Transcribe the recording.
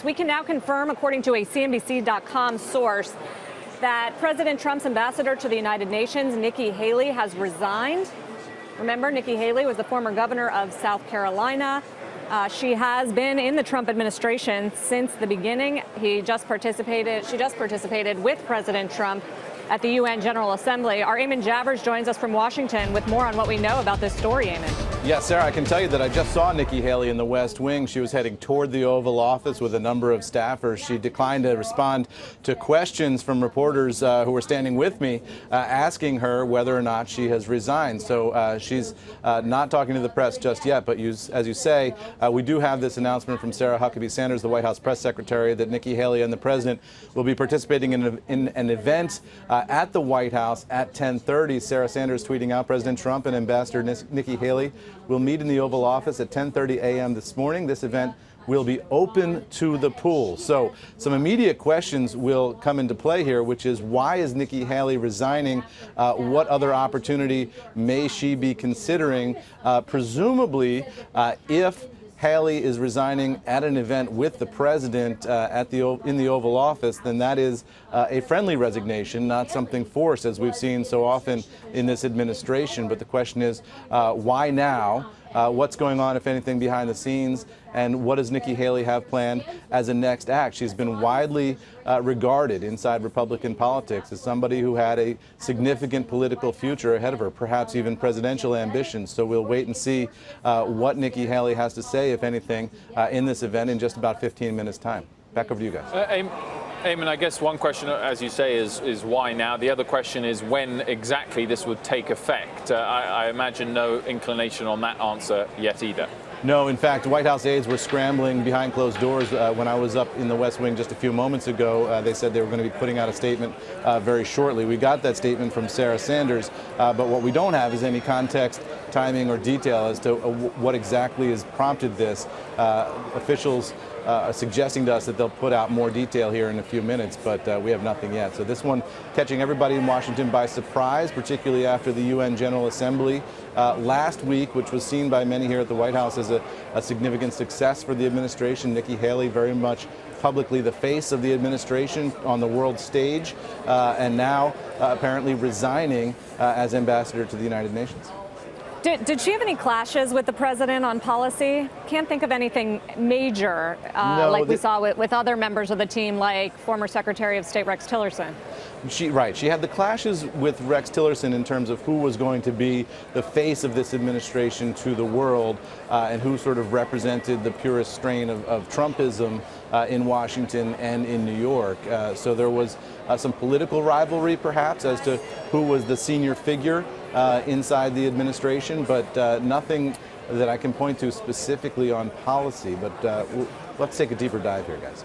States. We can now confirm, according to a CNBC.com source, that President Trump's ambassador to the United Nations, Nikki Haley, has resigned. Remember, Nikki Haley was the former governor of South Carolina. She has been in the Trump administration since the beginning. She just participated with President Trump at the UN General Assembly. Our Eamon Javers joins us from Washington with more on what we know about this story, Eamon. Yes, Sarah, I can tell you that I just saw Nikki Haley in the West Wing. She was heading toward the Oval Office with a number of staffers. She declined to respond to questions from reporters who were standing with me, asking her whether or not she has resigned. So she's not talking to the press just yet. But as you say, we do have this announcement from Sarah Huckabee Sanders, the White House press secretary, that Nikki Haley and the president will be participating in an event at the White House at 10:30. Sarah Sanders tweeting out, President Trump and Ambassador Nikki Haley will meet in the Oval Office at 10:30 a.m. this morning. This event will be open to the pool. So some immediate questions will come into play here, which is, why is Nikki Haley resigning? What other opportunity may she be considering? Presumably, if Haley is resigning at an event with the president in the Oval Office, then that is a friendly resignation, not something forced, as we've seen so often in this administration. But the question is, why now? What's going on, if anything, behind the scenes? And what does Nikki Haley have planned as a next act? She's been widely regarded inside Republican politics as somebody who had a significant political future ahead of her, perhaps even presidential ambitions. So we'll wait and see what Nikki Haley has to say, if anything, in this event in just about 15 minutes' time. Back over to you guys. Eamon, I guess one question, as you say, is why now? The other question is when exactly this would take effect. I imagine no inclination on that answer yet either. No, in fact, White House aides were scrambling behind closed doors when I was up in the West Wing just a few moments ago. They said they were going to be putting out a statement very shortly. We got that statement from Sarah Sanders, but what we don't have is any context, timing, or detail as to what exactly has prompted this. Officials are suggesting to us that they'll put out more detail here in a few minutes, but we have nothing yet. So this one catching everybody in Washington by surprise, particularly after the UN General Assembly last week, which was seen by many here at the White House as a significant success for the administration. Nikki Haley very much publicly the face of the administration on the world stage, and now apparently resigning as ambassador to the United Nations. Did she have any clashes with the president on policy? Can't think of anything major like we saw with other members of the team, like former Secretary of State Rex Tillerson. She had the clashes with Rex Tillerson in terms of who was going to be the face of this administration to the world, and who sort of represented the purest strain of Trumpism in Washington and in New York. So there was some political rivalry, perhaps, as to who was the senior figure inside the administration, but nothing that I can point to specifically on policy. But let's take a deeper dive here, guys.